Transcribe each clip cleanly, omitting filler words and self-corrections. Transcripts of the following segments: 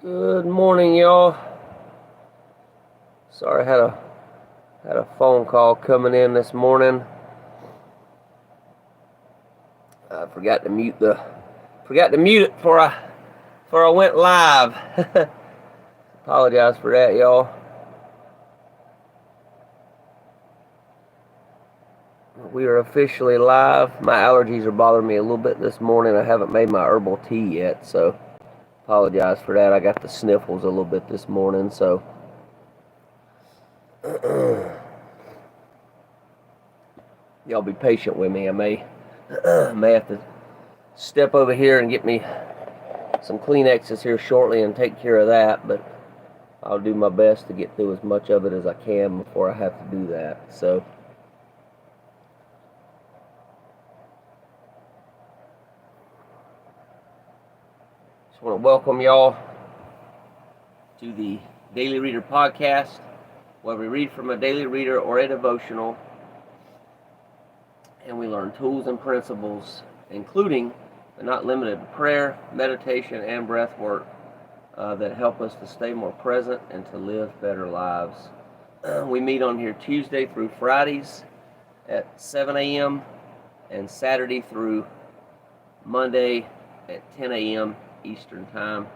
Good morning, y'all. Sorry, I had a phone call coming in this morning. I forgot to mute it before I went live. Apologize for that, y'all. We are officially live. My allergies are bothering me a little bit this morning. I haven't made my herbal tea yet, so apologize for that. I got the sniffles a little bit this morning, so y'all be patient with me. I may have to step over here and get me some Kleenexes here shortly and take care of that, but I'll do my best to get through as much of it as I can before I have to do that. So just want to welcome y'all to the Daily Reader podcast, where we read from a daily reader or a devotional, and we learn tools and principles, including but not limited to prayer, meditation, and breath work that help us to stay more present and to live better lives. We meet on here Tuesday through Fridays at 7 a.m. and Saturday through Monday at 10 a.m. Eastern Time.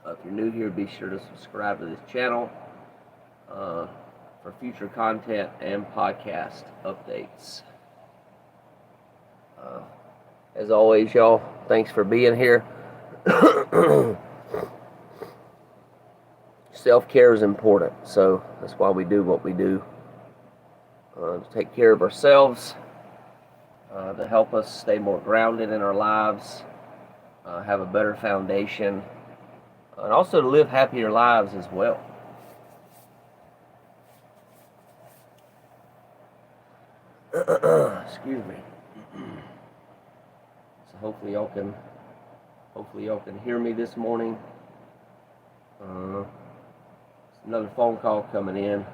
If you're new here, be sure to subscribe to this channel for future content and podcast updates. As always, y'all, thanks for being here. Self-care is important, so that's why we do what we do. To take care of ourselves, to help us stay more grounded in our lives, have a better foundation, and also to live happier lives as well. Excuse me. So hopefully y'all can hear me this morning. Another phone call coming in,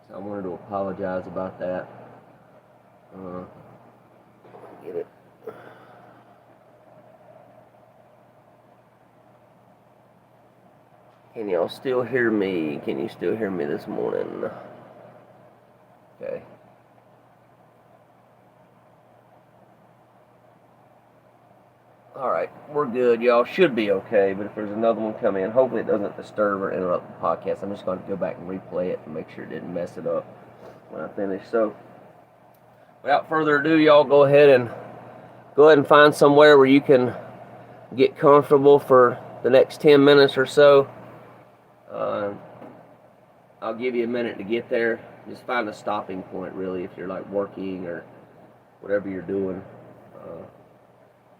so I wanted to apologize about that. Get it. Can y'all still hear me? Can you still hear me this morning? Okay. Alright, we're good. Y'all should be okay, but if there's another one come in, hopefully it doesn't disturb or interrupt the podcast. I'm just going to go back and replay it and make sure it didn't mess it up when I finish. So, without further ado, y'all go ahead and find somewhere where you can get comfortable for the next 10 minutes or so. I'll give you a minute to get there. Just find a stopping point, really, if you're like working or whatever you're doing.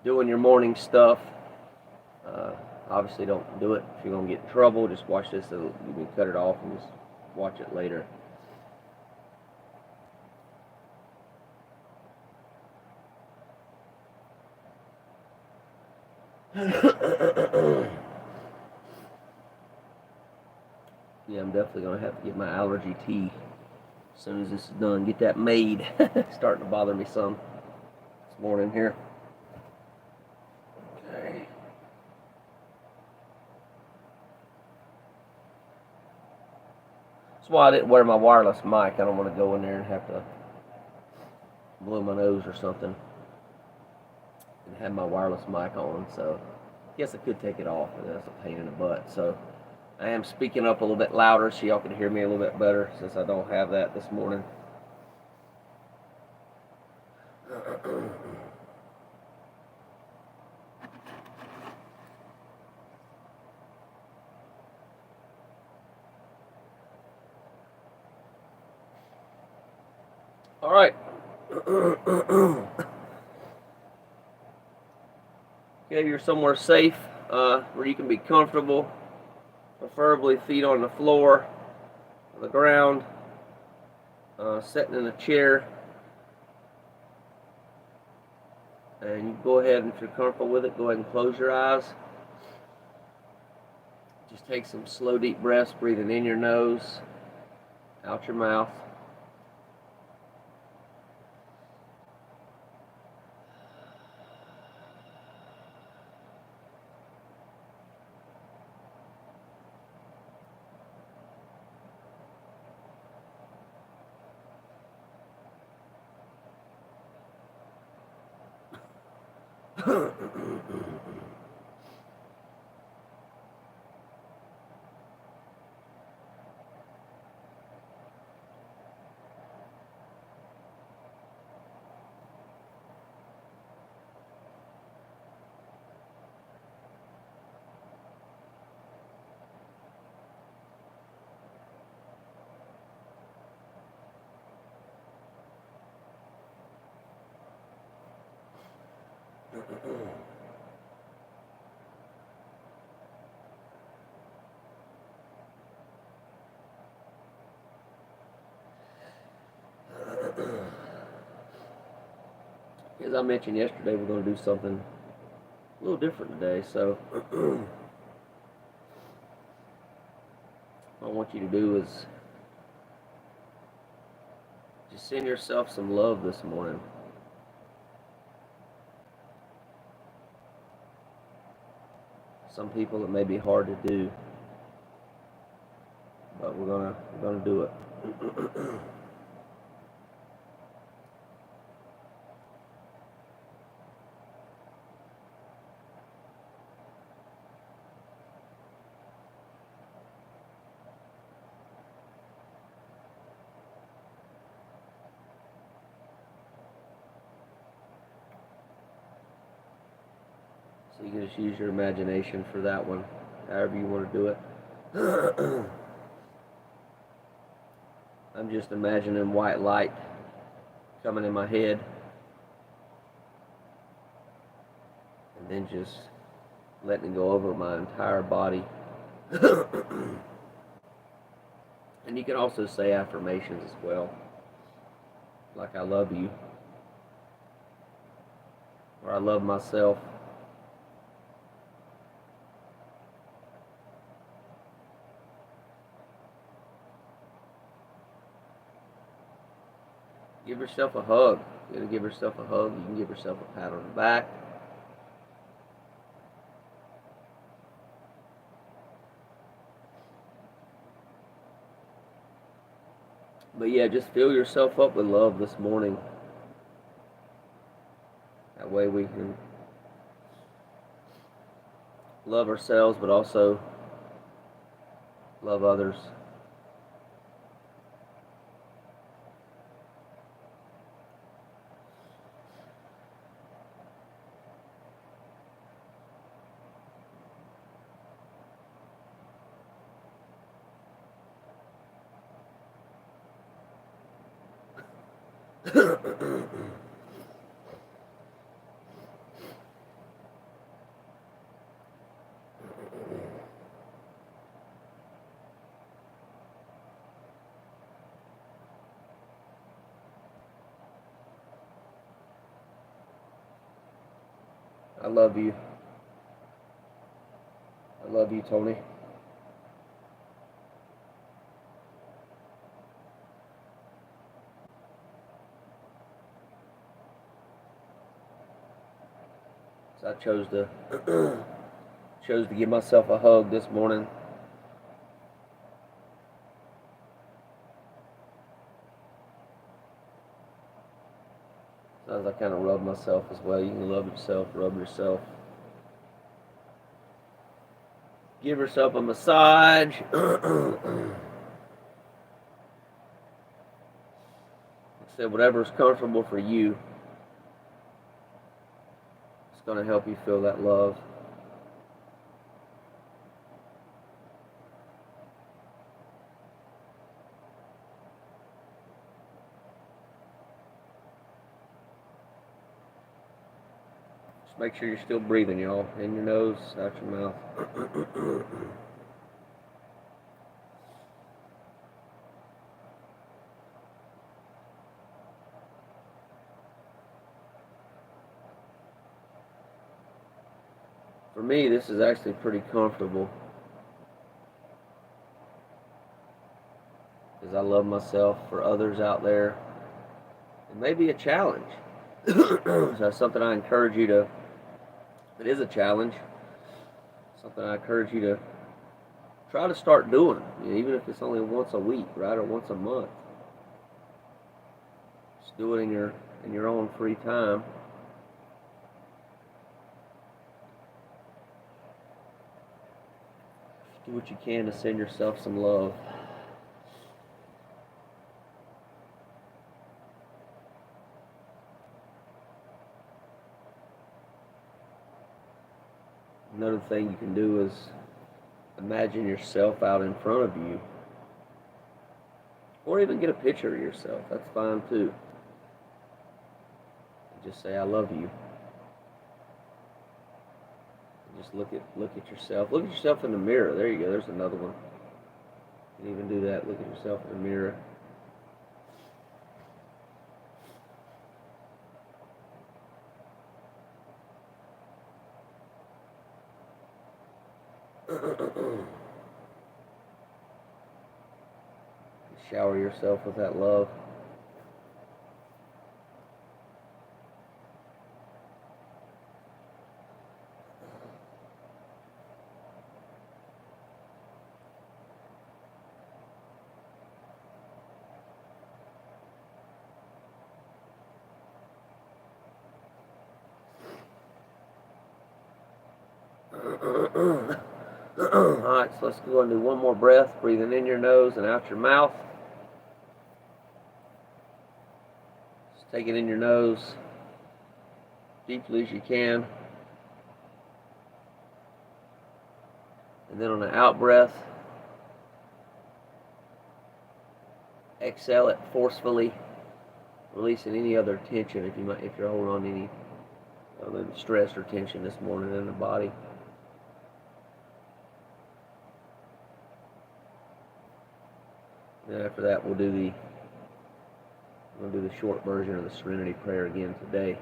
Doing your morning stuff. Obviously, don't do it if you're going to get in trouble. Just watch this. You can cut it off and just watch it later. Yeah, I'm definitely going to have to get my allergy tea as soon as this is done. Get that made. It's starting to bother me some this morning here. Okay. That's why I didn't wear my wireless mic. I don't want to go in there and have to blow my nose or something and have my wireless mic on. So I guess I could take it off, but that's a pain in the butt. So I am speaking up a little bit louder so y'all can hear me a little bit better, since I don't have that this morning. All right. Okay, you're somewhere safe where you can be comfortable, preferably feet on the floor, on the ground, sitting in a chair. And you go ahead, and if you're comfortable with it, go ahead and close your eyes. Just take some slow, deep breaths, breathing in your nose, out your mouth. As I mentioned yesterday, we're going to do something a little different today. So what I want you to do is just send yourself some love this morning. Some people it may be hard to do, but we're gonna do it. So you can just use your imagination for that one, however you want to do it. I'm just imagining white light coming in my head, and then just letting it go over my entire body. And you can also say affirmations as well, like I love you, or I love myself. Give yourself a hug. You're going to give yourself a hug. You can give yourself a pat on the back. But yeah, just fill yourself up with love this morning. That way we can love ourselves, but also love others. I love you. I love you, Tony. So I chose to give myself a hug this morning. Sometimes I kind of rub myself as well. You can love yourself, rub yourself. Give yourself a massage. Said whatever's comfortable for you. It's going to help you feel that love. Just make sure you're still breathing, y'all. In your nose, out your mouth. For me, this is actually pretty comfortable, because I love myself. For others out there, it may be a challenge. So that's something I encourage you to, it is a challenge, something I encourage you to try to start doing, even if it's only once a week, right, or once a month. Just do it in your own free time. Do what you can to send yourself some love. Another thing you can do is imagine yourself out in front of you, or even get a picture of yourself. That's fine too. Just say, "I love you." And just look at yourself. Look at yourself in the mirror. There you go. There's another one. You can even do that. Look at yourself in the mirror. Shower yourself with that love. Alright, so let's go and do one more breath, breathing in your nose and out your mouth. Just take it in your nose deeply as you can. And then on the out breath, exhale it forcefully, releasing any other tension if you're holding on to any stress or tension this morning in the body. And after that, we'll do the short version of the Serenity Prayer again today.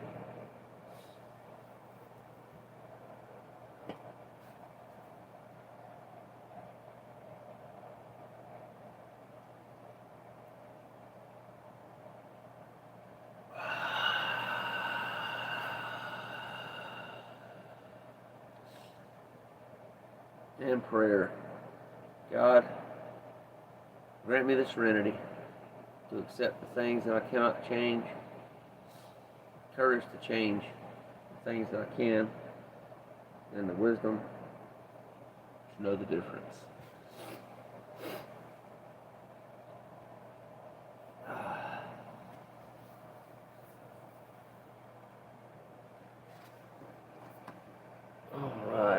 And prayer. God, grant me the serenity to accept the things that I cannot change, courage to change the things that I can, and the wisdom to know the difference.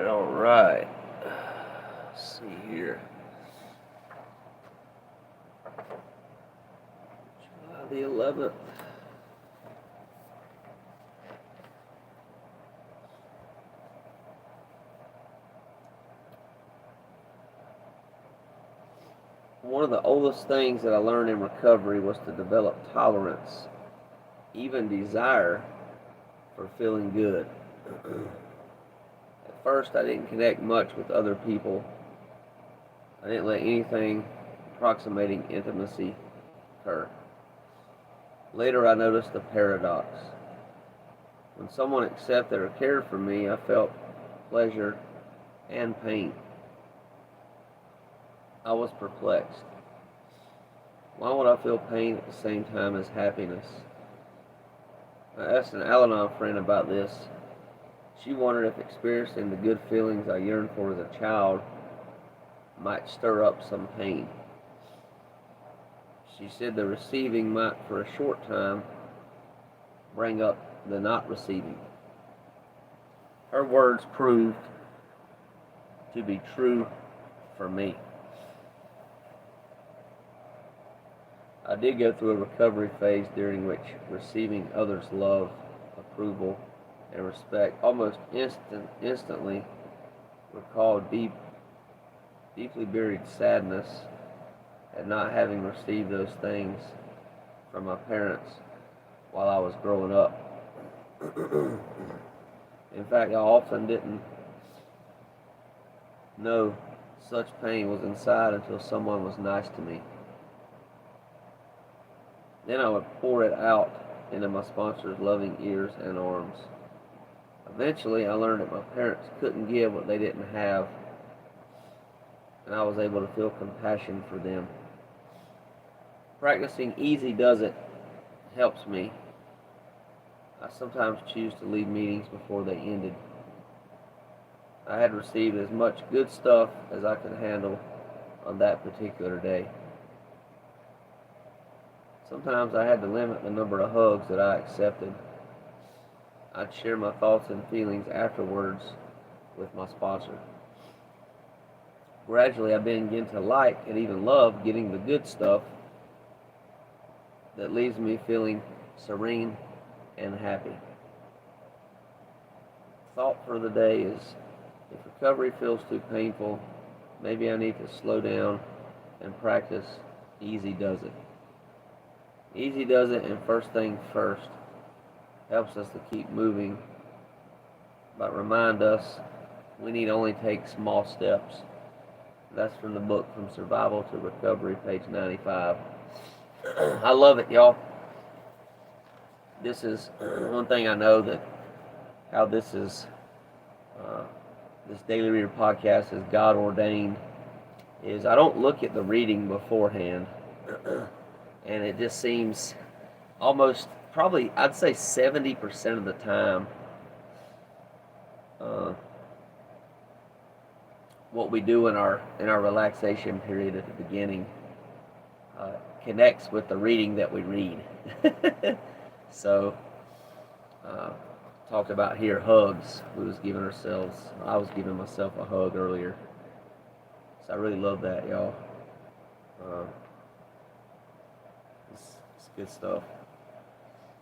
All right. Let's see here. July the 11th. One of the oldest things that I learned in recovery was to develop tolerance, even desire, for feeling good. At first, I didn't connect much with other people. I didn't let anything approximating intimacy occur. Later, I noticed a paradox. When someone accepted or cared for me, I felt pleasure and pain. I was perplexed. Why would I feel pain at the same time as happiness? I asked an Al-Anon friend about this. She wondered if experiencing the good feelings I yearned for as a child might stir up some pain. She said the receiving might, for a short time, bring up the not receiving. Her words proved to be true for me. I did go through a recovery phase during which receiving others' love, approval, and respect almost instantly recalled deeply buried sadness at not having received those things from my parents while I was growing up. In fact, I often didn't know such pain was inside until someone was nice to me. Then I would pour it out into my sponsor's loving ears and arms. Eventually, I learned that my parents couldn't give what they didn't have, and I was able to feel compassion for them. Practicing easy does it helps me. I sometimes choose to leave meetings before they ended. I had received as much good stuff as I could handle on that particular day. Sometimes I had to limit the number of hugs that I accepted. I'd share my thoughts and feelings afterwards with my sponsor. Gradually, I began to like and even love getting the good stuff that leaves me feeling serene and happy. Thought for the day is, if recovery feels too painful, maybe I need to slow down and practice easy does it. Easy does it, and first thing first helps us to keep moving, but remind us we need only take small steps. That's from the book From Survival to Recovery, page 95. I love it, y'all. This is one thing I know, that how this is, this Daily Reader podcast is God ordained, is I don't look at the reading beforehand, and it just seems almost, probably, I'd say 70% of the time, what we do in our relaxation period at the beginning connects with the reading that we read. So, talked about here hugs. I was giving myself a hug earlier. So I really love that, y'all. It's good stuff.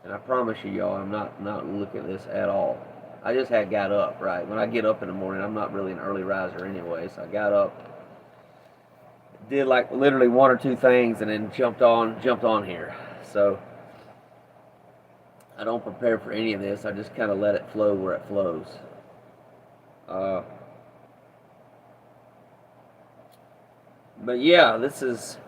And I promise you, y'all, I'm not looking at this at all. I just had got up, right? When I get up in the morning, I'm not really an early riser anyway, so I got up, did like literally one or two things, and then jumped on here. So I don't prepare for any of this. I just kind of let it flow where it flows. But yeah, this is,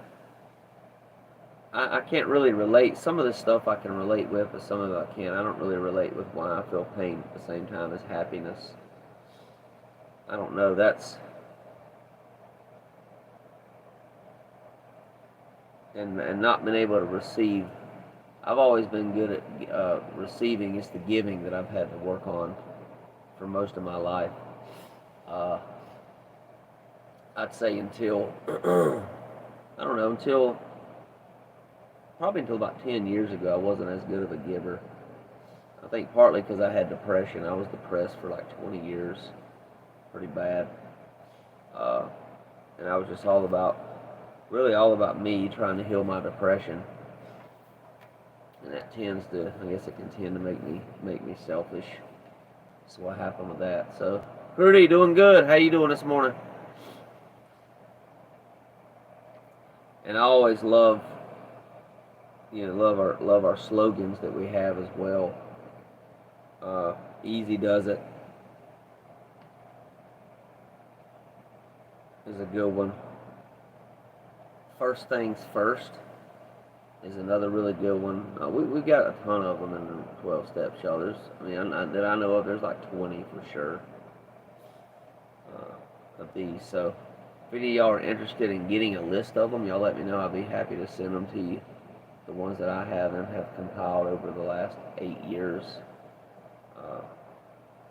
I can't really relate. Some of this stuff I can relate with, but some of it I can't. I don't really relate with why I feel pain at the same time as happiness. I don't know. That's, and not being able to receive. I've always been good at receiving. It's the giving that I've had to work on for most of my life. I'd say until, I don't know, probably until about 10 years ago, I wasn't as good of a giver. I think partly because I had depression. I was depressed for like 20 years, pretty bad. And I was just really all about me trying to heal my depression. And that tends to, I guess it can tend to make me selfish. So what happened with that? So, Rudy, doing good. How you doing this morning? And I always love our slogans that we have as well. Easy does it is a good one. First things first is another really good one. We got a ton of them in the 12 steps, y'all. That I know of, there's like 20 for sure of these. So if any of y'all are interested in getting a list of them, y'all let me know. I'll be happy to send them to you. The ones that I have and have compiled over the last 8 years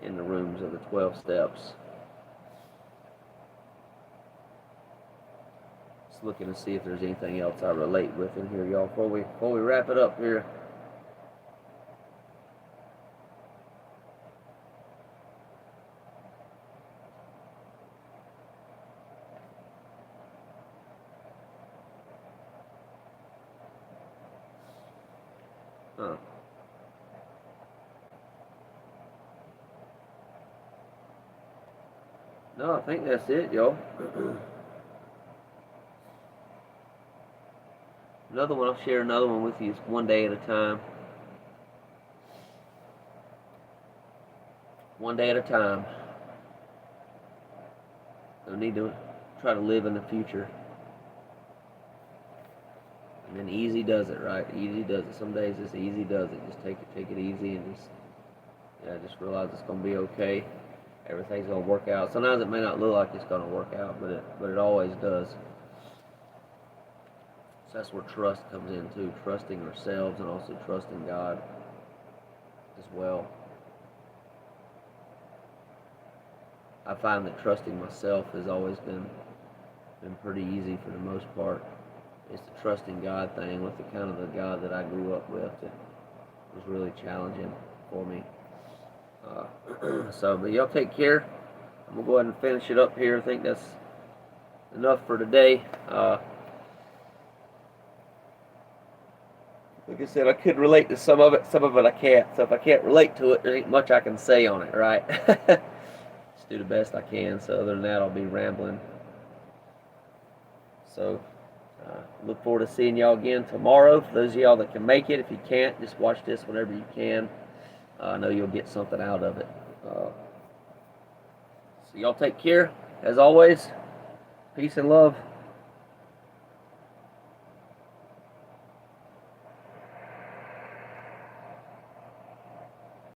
in the rooms of the 12 steps. Just looking to see if there's anything else I relate with in here, y'all, before we wrap it up here. No, I think that's it, y'all. I'll share another one with you. It's one day at a time. One day at a time. No need to try to live in the future. And then easy does it, right? Easy does it. Some days it's easy does it. Just take it easy, and just realize it's gonna be okay. Everything's gonna work out. Sometimes it may not look like it's gonna work out, but it always does. So that's where trust comes in too. Trusting ourselves and also trusting God as well. I find that trusting myself has always been pretty easy for the most part. It's the trusting God thing with the kind of the God that I grew up with that was really challenging for me. But y'all take care. I'm going to go ahead and finish it up here. I think that's enough for today. Like I said, I could relate to some of it I can't. So if I can't relate to it, there ain't much I can say on it, right? Just do the best I can. So other than that, I'll be rambling. So look forward to seeing y'all again tomorrow. For those of y'all that can make it, if you can't, just watch this whenever you can. I know you'll get something out of it. So y'all take care. As always, peace and love.